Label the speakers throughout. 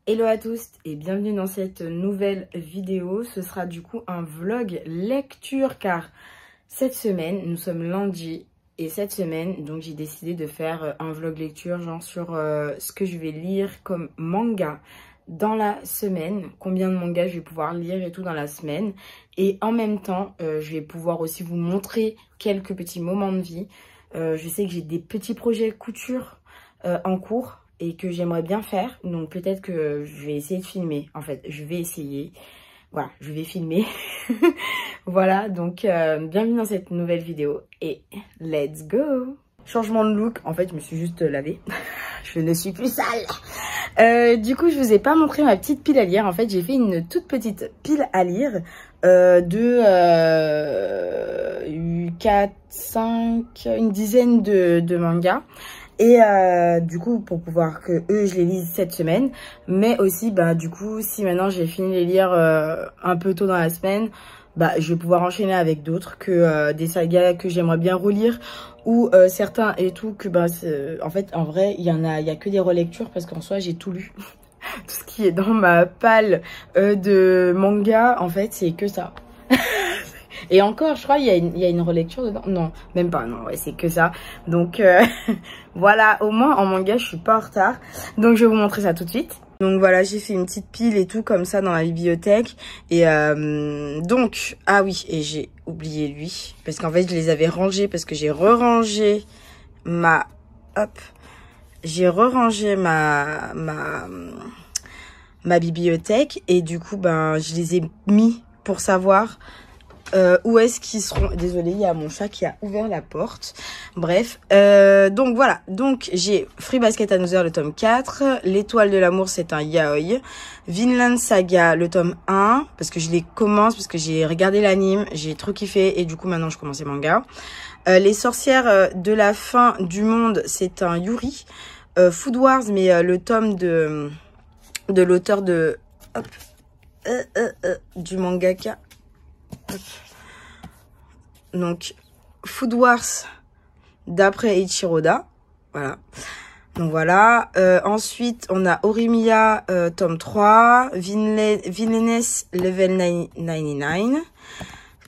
Speaker 1: Hello à tous et bienvenue dans cette nouvelle vidéo. Ce sera du coup un vlog lecture car cette semaine, nous sommes lundi et cette semaine, donc j'ai décidé de faire un vlog lecture genre sur ce que je vais lire comme manga dans la semaine, combien de mangas je vais pouvoir lire et tout dans la semaine. Et en même temps, je vais pouvoir aussi vous montrer quelques petits moments de vie. Je sais que j'ai des petits projets couture en cours et que j'aimerais bien faire, donc peut-être que je vais essayer de filmer. En fait, je vais essayer, voilà, je vais filmer. Voilà, donc bienvenue dans cette nouvelle vidéo et let's go. Changement de look, en fait je me suis juste lavée. Je ne suis plus sale. Du coup je vous ai pas montré ma petite pile à lire. En fait j'ai fait une toute petite pile à lire de 4, 5, une dizaine de mangas. Et du coup pour pouvoir que eux je les lise cette semaine, mais aussi bah du coup si maintenant j'ai fini de les lire un peu tôt dans la semaine, bah je vais pouvoir enchaîner avec d'autres que des sagas que j'aimerais bien relire ou certains et tout que bah en fait en vrai il y a que des relectures parce qu'en soi j'ai tout lu. Tout ce qui est dans ma palle de manga en fait c'est que ça. Et encore, je crois, il y a une relecture dedans. Non, même pas, non, ouais, c'est que ça. Donc, voilà, au moins, en manga, je suis pas en retard. Donc, je vais vous montrer ça tout de suite. Donc, voilà, j'ai fait une petite pile et tout, comme ça, dans la bibliothèque. Et donc, ah oui, et j'ai oublié lui. Parce qu'en fait, je les avais rangés, parce que j'ai re-rangé ma... Hop. J'ai re-rangé ma bibliothèque. Et du coup, ben, je les ai mis pour savoir... où est-ce qu'ils seront. Désolée, il y a mon chat qui a ouvert la porte. Bref, donc voilà. Donc j'ai Fruits Basket Another le tome 4, L'étoile de l'amour c'est un yaoi, Vinland Saga le tome 1 parce que je les commence parce que j'ai regardé l'anime, j'ai trop kiffé et du coup maintenant je commence les mangas. Les sorcières de la fin du monde c'est un Yuri. Food Wars mais le tome de l'auteur de hop, du mangaka. Donc, Food Wars d'après Eiichiro Oda. Voilà. Donc voilà. Ensuite, on a Orimiya, tome 3. Villainess Level 99.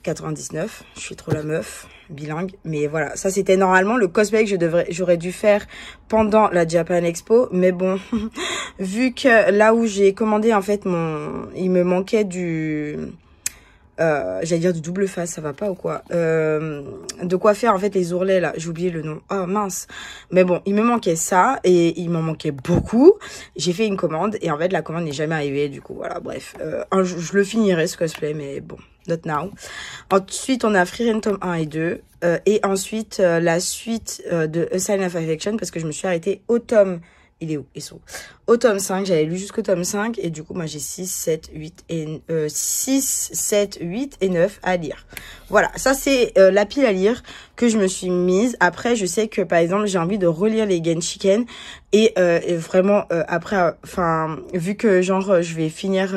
Speaker 1: 99. Je suis trop la meuf. Bilingue. Mais voilà. Ça, c'était normalement le cosplay que j'aurais dû faire pendant la Japan Expo. Mais bon, vu que là où j'ai commandé, en fait, il me manquait du... j'allais dire du double face, ça va pas ou quoi, de quoi faire en fait les ourlets là, j'ai oublié le nom, oh mince, mais bon il me manquait ça et il m'en manquait beaucoup. J'ai fait une commande et en fait la commande n'est jamais arrivée, du coup voilà, bref, je le finirai ce cosplay mais bon, not now. Ensuite on a Frieren tome 1 et 2 et ensuite la suite de A Sign of Affection parce que je me suis arrêtée au tome... Il est où? Ils sont au tome 5, j'avais lu jusqu'au tome 5 et du coup moi j'ai 6, 7, 8 et 9 à lire. Voilà, ça c'est la pile à lire que je me suis mise. Après je sais que par exemple j'ai envie de relire les Genshiken et vraiment après, enfin vu que genre je vais finir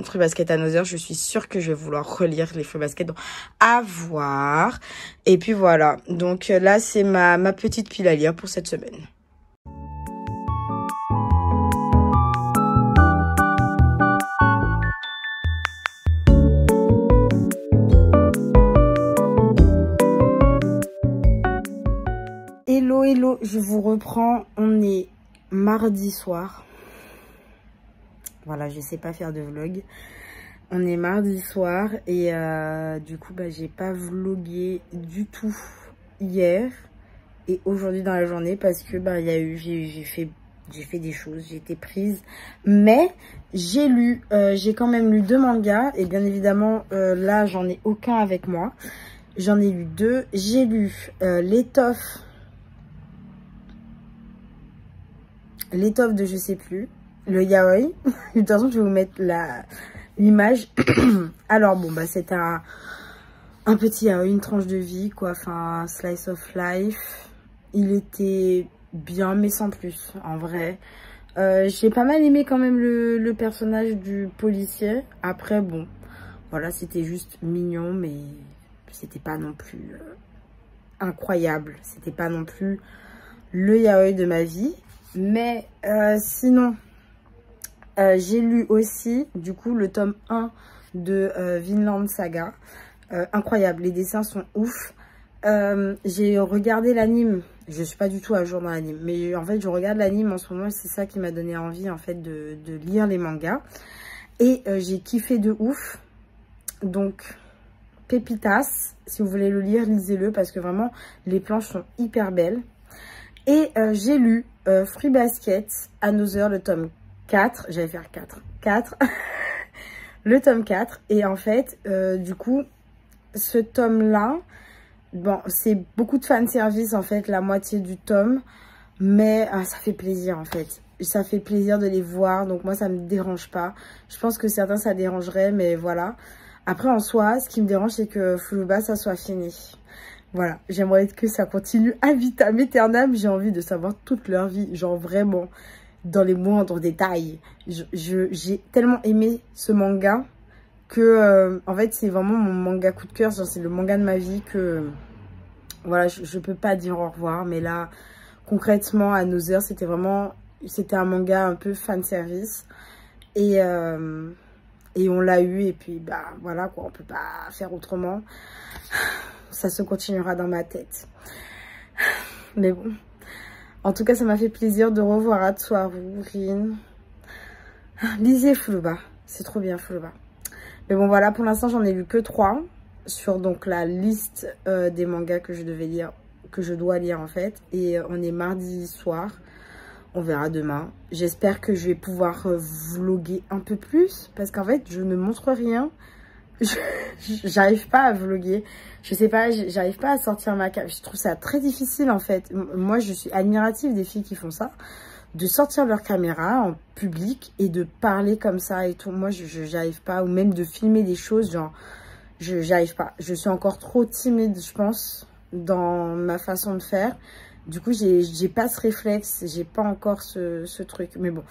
Speaker 1: Fruits Basket Another, je suis sûre que je vais vouloir relire les Fruits Basket, donc à voir. Et puis voilà, donc là c'est ma petite pile à lire pour cette semaine. Hello, je vous reprends, on est mardi soir. Voilà, je sais pas faire de vlog. On est mardi soir et du coup, bah, j'ai pas vlogué du tout hier et aujourd'hui dans la journée parce que bah, j'ai fait des choses, j'ai été prise. Mais j'ai quand même lu 2 mangas et bien évidemment, là, j'en ai aucun avec moi. J'en ai lu 2. J'ai lu l'étoffe de je sais plus, le yaoi. De toute façon je vais vous mettre l'image. Alors bon bah c'est un petit yaoi, une tranche de vie quoi, enfin slice of life. Il était bien mais sans plus en vrai. J'ai pas mal aimé quand même le personnage du policier. Après bon voilà, c'était juste mignon mais c'était pas non plus incroyable, c'était pas non plus le yaoi de ma vie. Mais sinon, j'ai lu aussi, du coup, le tome 1 de Vinland Saga. Incroyable, les dessins sont ouf. J'ai regardé l'anime. Je suis pas du tout à jour dans l'anime, mais en fait, je regarde l'anime en ce moment. C'est ça qui m'a donné envie, en fait, de lire les mangas. Et j'ai kiffé de ouf. Donc, Pépitas, si vous voulez le lire, lisez-le parce que vraiment, les planches sont hyper belles. Et j'ai lu Fruit Basket, Another, le tome 4. J'allais faire 4. Le tome 4. Et en fait, du coup, ce tome-là, bon, c'est beaucoup de fanservice, en fait, la moitié du tome. Mais ça fait plaisir, en fait. Ça fait plaisir de les voir. Donc, moi, ça me dérange pas. Je pense que certains, ça dérangerait, mais voilà. Après, en soi, ce qui me dérange, c'est que Fuluba, ça soit fini. Voilà, j'aimerais que ça continue à vitam aeternam. J'ai envie de savoir toute leur vie, genre vraiment, dans les moindres détails. J'ai tellement aimé ce manga que, en fait, c'est vraiment mon manga coup de cœur. C'est le manga de ma vie que, voilà, je peux pas dire au revoir. Mais là, concrètement, Another, c'était un manga un peu fanservice. Et on l'a eu, et puis, bah, voilà, quoi, on peut pas faire autrement. Ça se continuera dans ma tête. Mais bon. En tout cas, ça m'a fait plaisir de revoir Atsuharu, Rin. Lisez Fuluba. C'est trop bien, Fuluba. Mais bon, voilà, pour l'instant, j'en ai lu que 3. Sur, donc, la liste des mangas que je devais lire, que je dois lire, en fait. Et on est mardi soir. On verra demain. J'espère que je vais pouvoir vlogger un peu plus. Parce qu'en fait, je ne montre rien. J'arrive pas à vlogger. Je sais pas, j'arrive pas à sortir ma caméra. Je trouve ça très difficile, en fait. Moi, je suis admirative des filles qui font ça. De sortir leur caméra en public et de parler comme ça et tout. Moi, j'arrive pas. Ou même de filmer des choses, genre... J'arrive pas. Je suis encore trop timide, je pense, dans ma façon de faire. Du coup, j'ai pas ce réflexe, j'ai pas encore ce truc. Mais bon,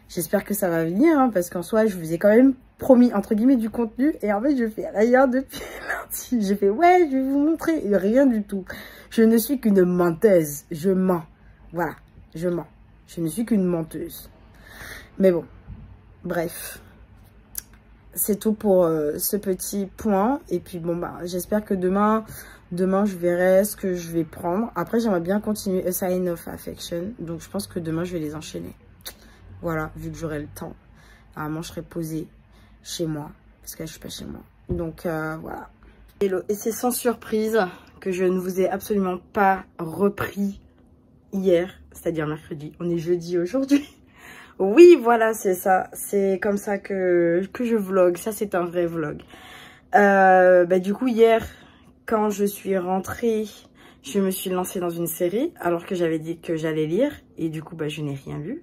Speaker 1: j'espère que ça va venir, hein, parce qu'en soi, je vous ai quand même promis, entre guillemets, du contenu. Et en fait, je fais rien depuis lundi. J'ai fait, ouais, je vais vous montrer. Et rien du tout. Je ne suis qu'une menteuse. Je mens. Voilà, je mens. Je ne suis qu'une menteuse. Mais bon, bref. C'est tout pour ce petit point. Et puis, bon, bah, j'espère que demain, je verrai ce que je vais prendre. Après, j'aimerais bien continuer A Sign of Affection. Donc, je pense que demain, je vais les enchaîner. Voilà, vu que j'aurai le temps. Normalement, je serai posée chez moi. Parce que là, je suis pas chez moi. Donc, voilà. Hello. Et c'est sans surprise que je ne vous ai absolument pas repris hier. C'est-à-dire mercredi. On est jeudi aujourd'hui. Oui, voilà, c'est ça. C'est comme ça que je vlog. Ça, c'est un vrai vlog. Bah, du coup, hier, quand je suis rentrée, je me suis lancée dans une série, alors que j'avais dit que j'allais lire. Et du coup, bah, je n'ai rien lu.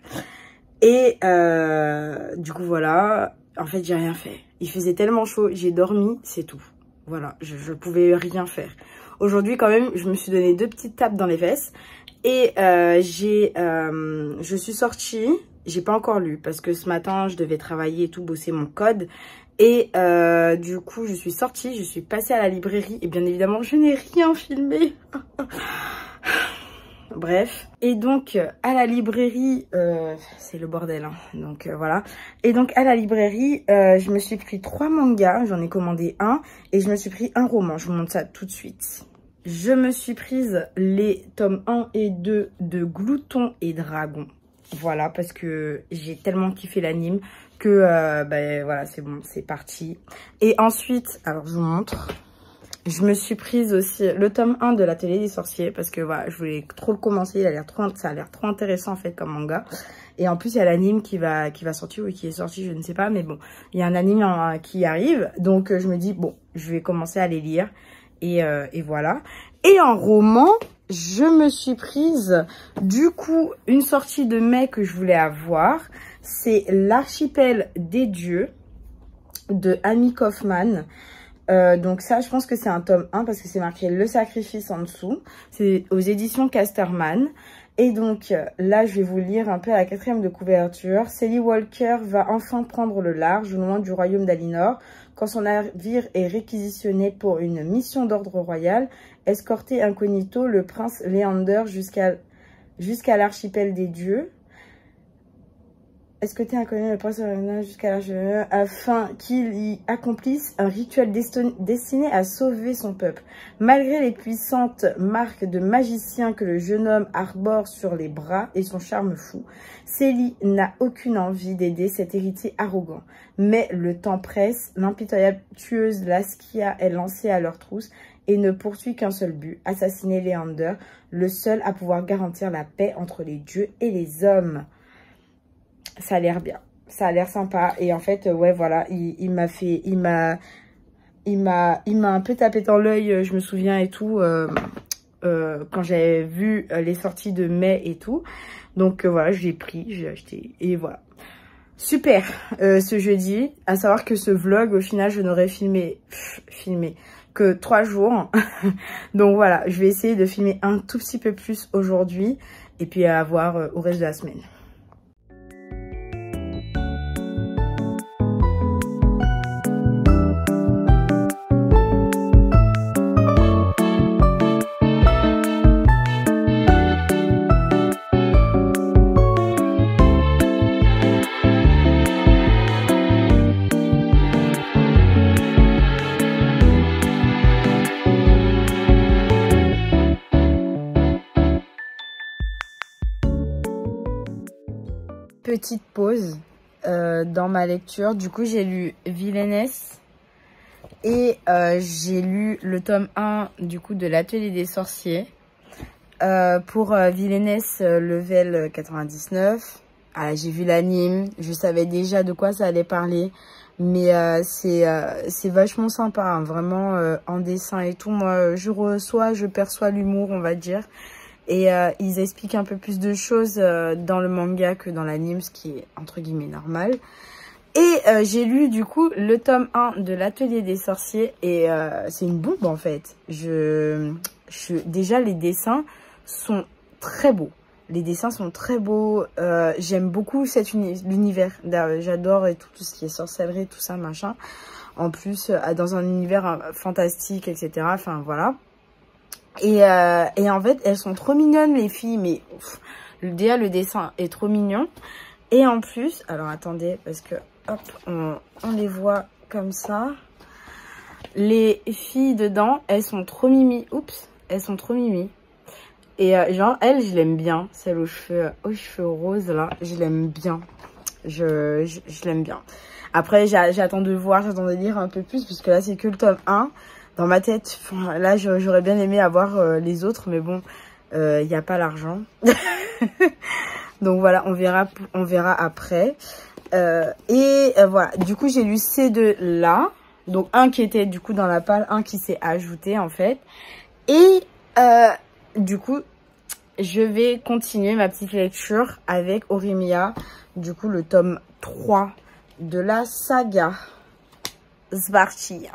Speaker 1: Et du coup, voilà. En fait, j'ai rien fait. Il faisait tellement chaud, j'ai dormi, c'est tout. Voilà, je pouvais rien faire. Aujourd'hui, quand même, je me suis donné 2 petites tapes dans les fesses. Et je suis sortie... J'ai pas encore lu parce que ce matin, je devais travailler et tout, bosser mon code. Et du coup, je suis sortie, je suis passée à la librairie. Et bien évidemment, je n'ai rien filmé. Bref. Et donc, à la librairie, c'est le bordel. Hein. Donc, voilà. Et donc, à la librairie, je me suis pris 3 mangas. J'en ai commandé un. Et je me suis pris un roman. Je vous montre ça tout de suite. Je me suis prise les tomes 1 et 2 de Glouton et Dragon. Voilà, parce que j'ai tellement kiffé l'anime que, ben voilà, c'est bon, c'est parti. Et ensuite, alors je vous montre, je me suis prise aussi le tome 1 de l'Atelier des Sorciers, parce que voilà, je voulais trop le commencer, ça a l'air trop intéressant en fait comme manga. Et en plus, il y a l'anime qui va sortir ou qui est sorti, je ne sais pas, mais bon, il y a un anime qui arrive, donc je me dis, bon, je vais commencer à les lire, et voilà. Et en roman, je me suis prise, du coup, une sortie de mai que je voulais avoir. C'est L'Archipel des Dieux de Amy Kaufman. Donc ça, je pense que c'est un tome 1 parce que c'est marqué Le Sacrifice en dessous. C'est aux éditions Casterman. Et donc là, je vais vous lire un peu à la 4e de couverture. Sally Walker va enfin prendre le large au loin du royaume d'Alinor. Quand son navire est réquisitionné pour une mission d'ordre royal, escorter incognito le prince Léander jusqu'à l'archipel des dieux. L'archipel des dieux, c'est aux éditions Casterman. Et donc là, je vais vous lire un peu à la 4e de couverture. Sally Walker va enfin prendre le large au loin du royaume d'Alinor. Quand son navire est réquisitionné pour une mission d'ordre royal, escorter incognito le prince Léander jusqu'à l'archipel des dieux. Est-ce que tu es inconnu le prince jusqu'à l'âge de... afin qu'il y accomplisse un rituel destiné à sauver son peuple. Malgré les puissantes marques de magicien que le jeune homme arbore sur les bras et son charme fou, Célie n'a aucune envie d'aider cet héritier arrogant. Mais le temps presse, l'impitoyable tueuse Laskia est lancée à leur trousse et ne poursuit qu'un seul but, assassiner Léander, le seul à pouvoir garantir la paix entre les dieux et les hommes. Ça a l'air bien, ça a l'air sympa. Et en fait, ouais, voilà, il m'a un peu tapé dans l'œil, je me souviens et tout, quand j'avais vu les sorties de mai et tout. Donc voilà, j'ai pris, j'ai acheté et voilà. Super ce jeudi, à savoir que ce vlog, au final, je n'aurais filmé que 3 jours. Donc voilà, je vais essayer de filmer un tout petit peu plus aujourd'hui et puis à voir au reste de la semaine. Petite pause dans ma lecture. Du coup, j'ai lu Villainess et j'ai lu le tome 1 du coup de l'Atelier des sorciers. Pour Villainess level 99. Ah, j'ai vu l'anime, je savais déjà de quoi ça allait parler, mais c'est vachement sympa, hein, vraiment en dessin et tout. Moi, je perçois l'humour, on va dire. Et ils expliquent un peu plus de choses dans le manga que dans l'anime, ce qui est entre guillemets normal. Et j'ai lu du coup le tome 1 de l'Atelier des sorciers et c'est une bombe en fait. Déjà les dessins sont très beaux. Les dessins sont très beaux. J'aime beaucoup l'univers. J'adore et tout ce qui est sorcellerie, tout ça machin. En plus dans un univers fantastique, etc. Enfin voilà. Et en fait, elles sont trop mignonnes, les filles. Mais déjà, le dessin est trop mignon. Et en plus, alors attendez, parce que hop, on les voit comme ça. Les filles dedans, elles sont trop mimi. Oups, elles sont trop mimi. Et genre, elle, je l'aime bien. Celle aux cheveux roses, là, je l'aime bien. Je l'aime bien. Après, j'attends de voir, j'attends de lire un peu plus, puisque là, c'est que le tome 1. Dans ma tête, là, j'aurais bien aimé avoir les autres, mais bon, il n'y a pas l'argent. Donc voilà, on verra après. Voilà, du coup, j'ai lu ces deux-là. Donc, un qui était du coup dans la palle, un qui s'est ajouté en fait. Et du coup, je vais continuer ma petite lecture avec Horimiya. Du coup, le tome 3 de la saga. Svarti.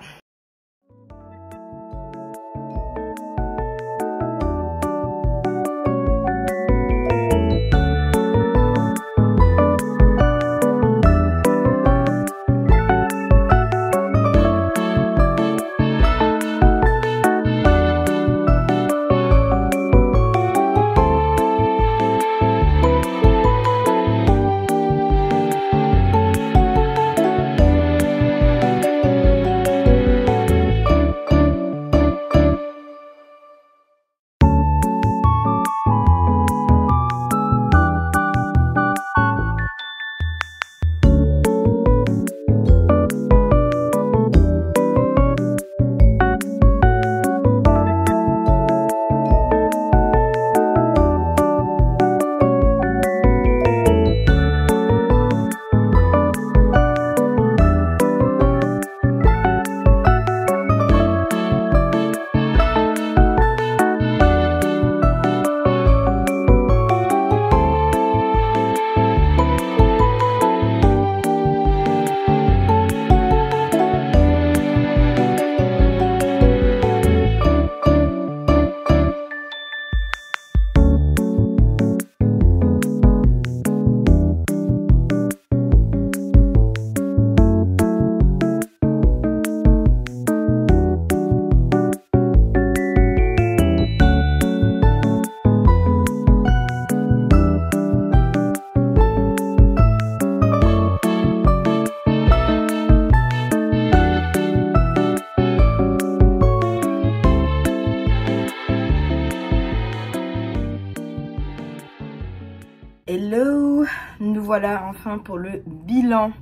Speaker 1: Hello, nous voilà enfin pour le bilan.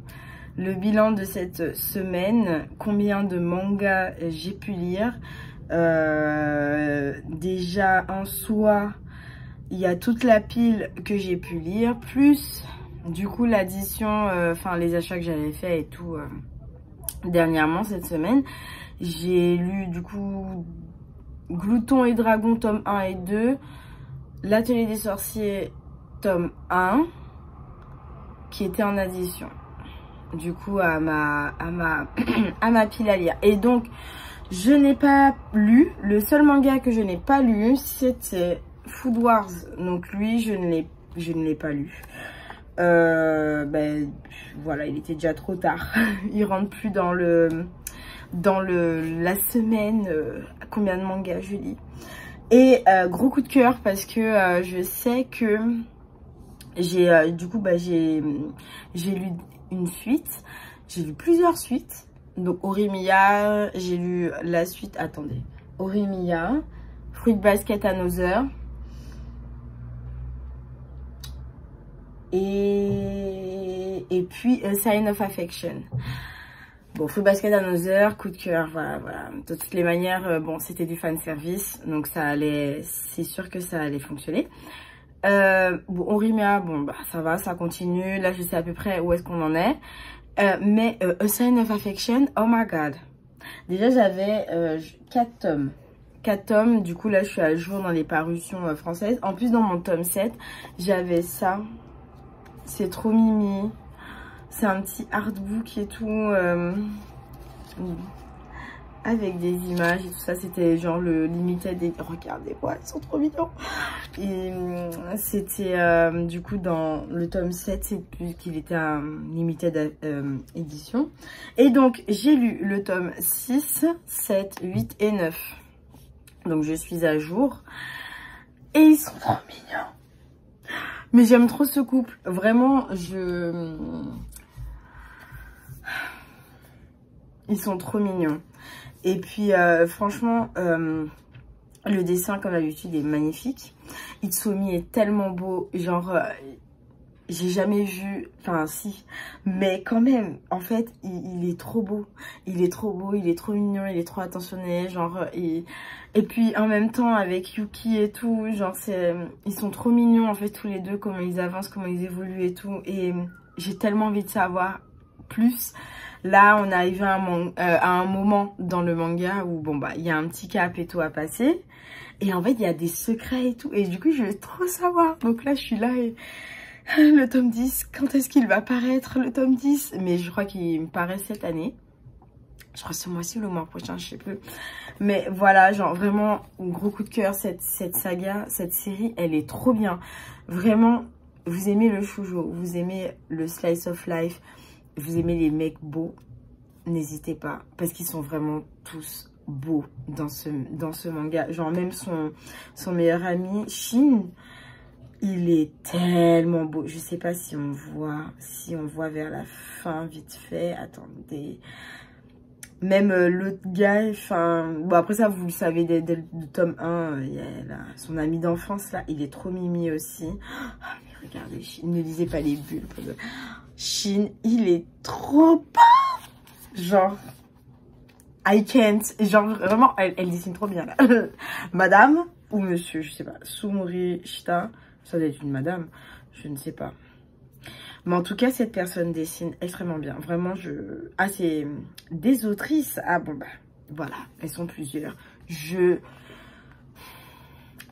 Speaker 1: Le bilan de cette semaine, combien de mangas j'ai pu lire. Déjà en soi, il y a toute la pile que j'ai pu lire, plus du coup l'addition, enfin les achats que j'avais fait et tout dernièrement cette semaine. J'ai lu du coup Glouton et Dragon tome 1 et 2, L'Atelier des Sorciers tome 1 qui était en addition du coup à ma pile à lire. Et donc je n'ai pas lu, le seul manga que je n'ai pas lu c'était Food Wars, donc lui je ne l'ai pas lu. Ben voilà, il était déjà trop tard. Il rentre plus dans la semaine combien de mangas je lis. Et gros coup de cœur parce que je sais que j'ai du coup j'ai lu une suite, j'ai lu plusieurs suites. Donc Horimiya, j'ai lu la suite, attendez, Horimiya, Fruit Basket Another et puis A Sign of Affection. Bon, Fruit Basket Another, coup de cœur, voilà. De toutes les manières, bon, c'était du fan service, donc ça allait, c'est sûr que ça allait fonctionner. Bon, Horimiya, bon, bah, ça va, ça continue. Là, je sais à peu près où est-ce qu'on en est. Mais A Sign of Affection, oh my god. Déjà, j'avais 4 tomes. 4 tomes, du coup, là, je suis à jour dans les parutions françaises. En plus, dans mon tome 7, j'avais ça. C'est trop mimi. C'est un petit artbook et tout. Avec des images et tout ça. C'était genre le limited. Regardez-moi, ils sont trop mignons. Et c'était du coup dans le tome 7, c'est plus qu'il était un limited édition. Et donc j'ai lu le tome 6, 7, 8 et 9. Donc je suis à jour. Et ils sont trop mignons. Mais j'aime trop ce couple. Vraiment, ils sont trop mignons. Et puis franchement, le dessin comme d'habitude est magnifique. Itsuomi est tellement beau, genre j'ai jamais vu, enfin si, mais quand même, en fait, il est trop beau. Il est trop beau, il est trop mignon, il est trop attentionné, genre, et puis en même temps avec Yuki et tout, genre ils sont trop mignons en fait tous les deux, comment ils avancent, comment ils évoluent et tout, et j'ai tellement envie de savoir plus. Là, on est arrivé à un moment dans le manga où, bon, bah, il y a un petit cap et tout à passer. Et en fait, il y a des secrets et tout. Et du coup, je veux trop savoir. Donc là, je suis là et le tome 10, quand est-ce qu'il va paraître, le tome 10? Mais je crois qu'il me paraît cette année. Je crois ce mois-ci ou le mois prochain, je sais plus. Mais voilà, genre vraiment, gros coup de cœur, cette saga, cette série, elle est trop bien. Vraiment, vous aimez le shoujo, vous aimez le slice of life, vous aimez les mecs beaux, n'hésitez pas. Parce qu'ils sont vraiment tous beaux dans ce manga. Genre même son meilleur ami, Shin, il est tellement beau. Je sais pas si on voit vers la fin vite fait. Attendez. Même l'autre gars, enfin... Bon, après ça, vous le savez, dès le tome 1, il y a son ami d'enfance, là. Il est trop mimi aussi. Oh, mais regardez, Shin, ne lisez pas les bulles. Shin, il est trop beau. Genre, I can't. Genre, vraiment, elle dessine trop bien, là. Madame ou monsieur, je sais pas. Sumori Shita, ça doit être une madame, je ne sais pas. Mais en tout cas, cette personne dessine extrêmement bien. Vraiment, Ah, c'est des autrices. Ah, bon, bah, voilà. Elles sont plusieurs.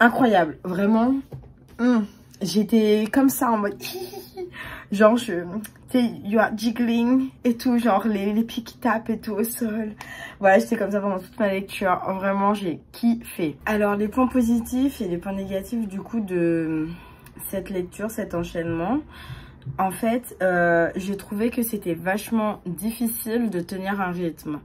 Speaker 1: Incroyable. Vraiment. J'étais comme ça en mode... Genre, you are jiggling et tout. Genre, les pieds qui tapent et tout au sol. Voilà, j'étais comme ça pendant toute ma lecture. Vraiment, j'ai kiffé. Alors, les points positifs et les points négatifs, du coup, de cette lecture, cet enchaînement... En fait, j'ai trouvé que c'était vachement difficile de tenir un rythme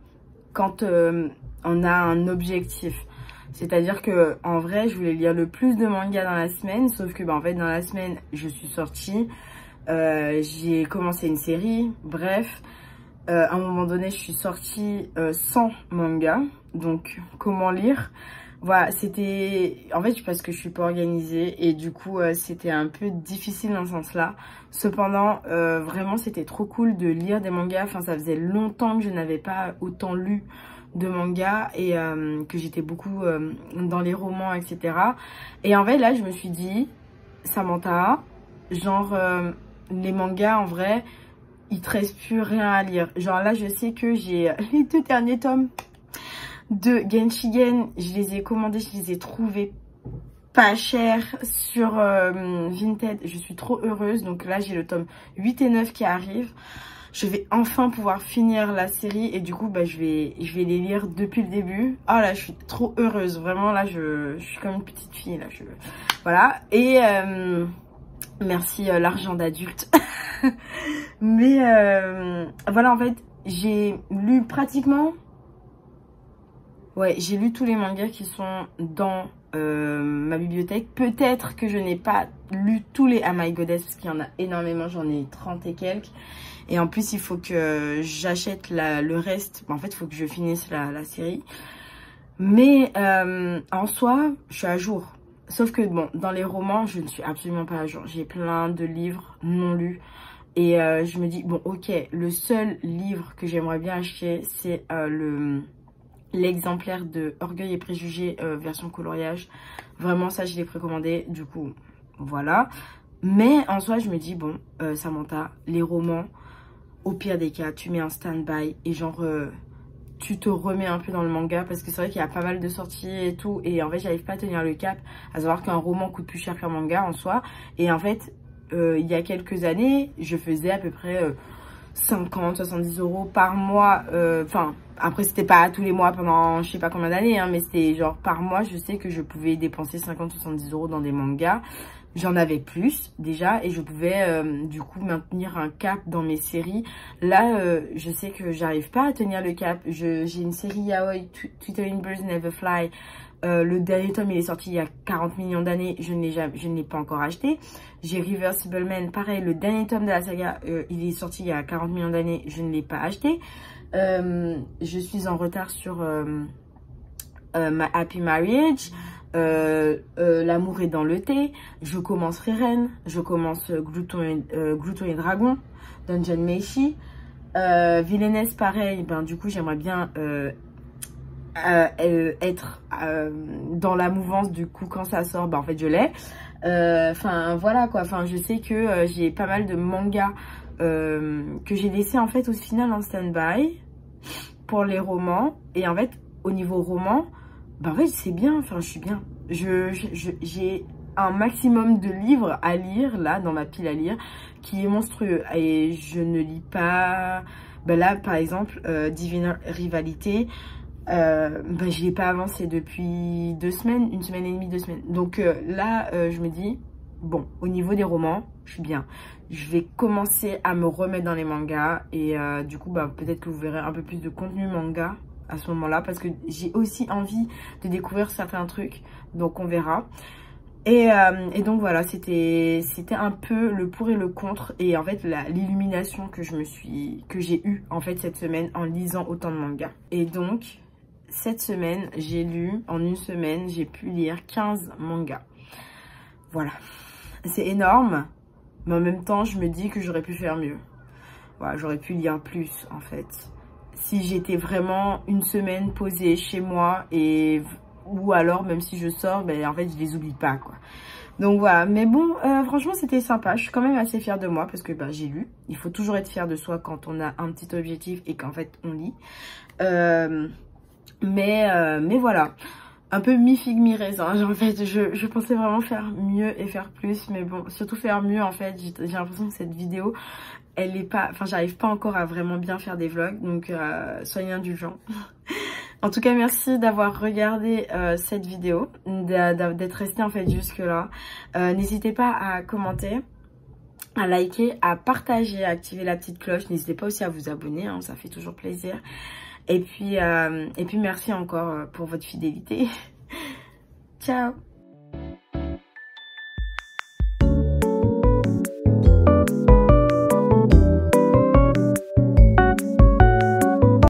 Speaker 1: quand on a un objectif. C'est-à-dire que en vrai, je voulais lire le plus de mangas dans la semaine, sauf que en fait, dans la semaine, je suis sortie, j'ai commencé une série, bref. À un moment donné, je suis sortie sans manga, donc comment lire? voilà, c'était... En fait, parce que je suis pas organisée et du coup, c'était un peu difficile dans ce sens-là. Cependant, vraiment, c'était trop cool de lire des mangas. Enfin, ça faisait longtemps que je n'avais pas autant lu de mangas et que j'étais beaucoup dans les romans, etc. Et en fait, là, je me suis dit, Samantha, genre, les mangas, en vrai, il te reste plus rien à lire. Genre là, je sais que j'ai les 2 derniers tomes de Genshigen, je les ai commandés, je les ai trouvés pas cher sur Vinted. Je suis trop heureuse. Donc là, j'ai le tome 8 et 9 qui arrive. Je vais enfin pouvoir finir la série et du coup, bah, je vais les lire depuis le début. Oh là, je suis trop heureuse. Vraiment, là, je suis comme une petite fille. Là, voilà. Et merci l'argent d'adulte. Mais voilà, en fait, j'ai lu pratiquement... Ouais, j'ai lu tous les mangas qui sont dans ma bibliothèque. Peut-être que je n'ai pas lu tous les Oh My Goddess parce qu'il y en a énormément, j'en ai 30 et quelques. Et en plus, il faut que j'achète le reste. En fait, il faut que je finisse la série. Mais en soi, je suis à jour. Sauf que, bon, dans les romans, je ne suis absolument pas à jour. J'ai plein de livres non lus. Et je me dis, bon, ok, le seul livre que j'aimerais bien acheter, c'est l'exemplaire de Orgueil et Préjugés version coloriage. Vraiment, ça, je l'ai précommandé. Du coup, voilà. Mais en soi, je me dis, bon, Samantha, les romans, au pire des cas, tu mets un stand-by et genre, tu te remets un peu dans le manga. Parce que c'est vrai qu'il y a pas mal de sorties et tout. Et en fait, j'arrive pas à tenir le cap. À savoir qu'un roman coûte plus cher qu'un manga en soi. Et en fait, il y a quelques années, je faisais à peu près 50-70 € par mois. Enfin, après, c'était pas tous les mois pendant je sais pas combien d'années, hein, mais c'était genre par mois, je sais que je pouvais dépenser 50-70 € dans des mangas. J'en avais plus déjà et je pouvais du coup maintenir un cap dans mes séries. Là, je sais que j'arrive pas à tenir le cap. J'ai une série yaoi, Twittering Birds Never Fly. Le dernier tome, il est sorti il y a 40 millions d'années. Je ne l'ai pas encore acheté. J'ai Reversible Man, pareil, le dernier tome de la saga, il est sorti il y a 40 millions d'années. Je ne l'ai pas acheté. Je suis en retard sur ma Happy Marriage. L'amour est dans le thé. Je commence Frieren. Je commence Glouton et Dragon. Dungeon Meshi. Villainess, pareil. Ben, du coup, j'aimerais bien... être dans la mouvance du coup quand ça sort, bah en fait je l'ai. Enfin voilà quoi, enfin je sais que j'ai pas mal de mangas que j'ai laissé en fait au final en stand-by pour les romans. Et en fait au niveau roman, bah en fait c'est bien, enfin je suis bien. J'ai un maximum de livres à lire là dans ma pile à lire qui est monstrueux et je ne lis pas. Bah là par exemple Divine Rivalité, bah, je l'ai pas avancé depuis 2 semaines, 1 semaine et demie, 2 semaines. Donc là, je me dis, bon, au niveau des romans, je suis bien. Je vais commencer à me remettre dans les mangas. Et du coup, bah, peut-être que vous verrez un peu plus de contenu manga à ce moment-là. Parce que j'ai aussi envie de découvrir certains trucs. Donc on verra. Et donc voilà, c'était un peu le pour et le contre. Et en fait, l'illumination que j'ai eue en fait cette semaine en lisant autant de mangas. Et donc... Cette semaine, j'ai lu, en 1 semaine, j'ai pu lire 15 mangas. Voilà. C'est énorme, mais en même temps, je me dis que j'aurais pu faire mieux. Voilà, j'aurais pu lire plus, en fait. Si j'étais vraiment 1 semaine posée chez moi, ou alors, même si je sors, ben, en fait, je les oublie pas, quoi. Donc voilà, mais bon, franchement, c'était sympa. Je suis quand même assez fière de moi parce que bah, j'ai lu. Il faut toujours être fier de soi quand on a un petit objectif et qu'en fait, on lit. Mais voilà, un peu mi-figue, mi-raisin. En fait, je pensais vraiment faire mieux et faire plus. Mais bon, surtout faire mieux, en fait, j'ai l'impression que cette vidéo, elle est pas... Enfin, j'arrive pas encore à vraiment bien faire des vlogs. Donc, soyez indulgents. En tout cas, merci d'avoir regardé cette vidéo, d'être resté en fait jusque là. N'hésitez pas à commenter, à liker, à partager, à activer la petite cloche. N'hésitez pas aussi à vous abonner, hein, ça fait toujours plaisir. Et puis merci encore pour votre fidélité. Ciao!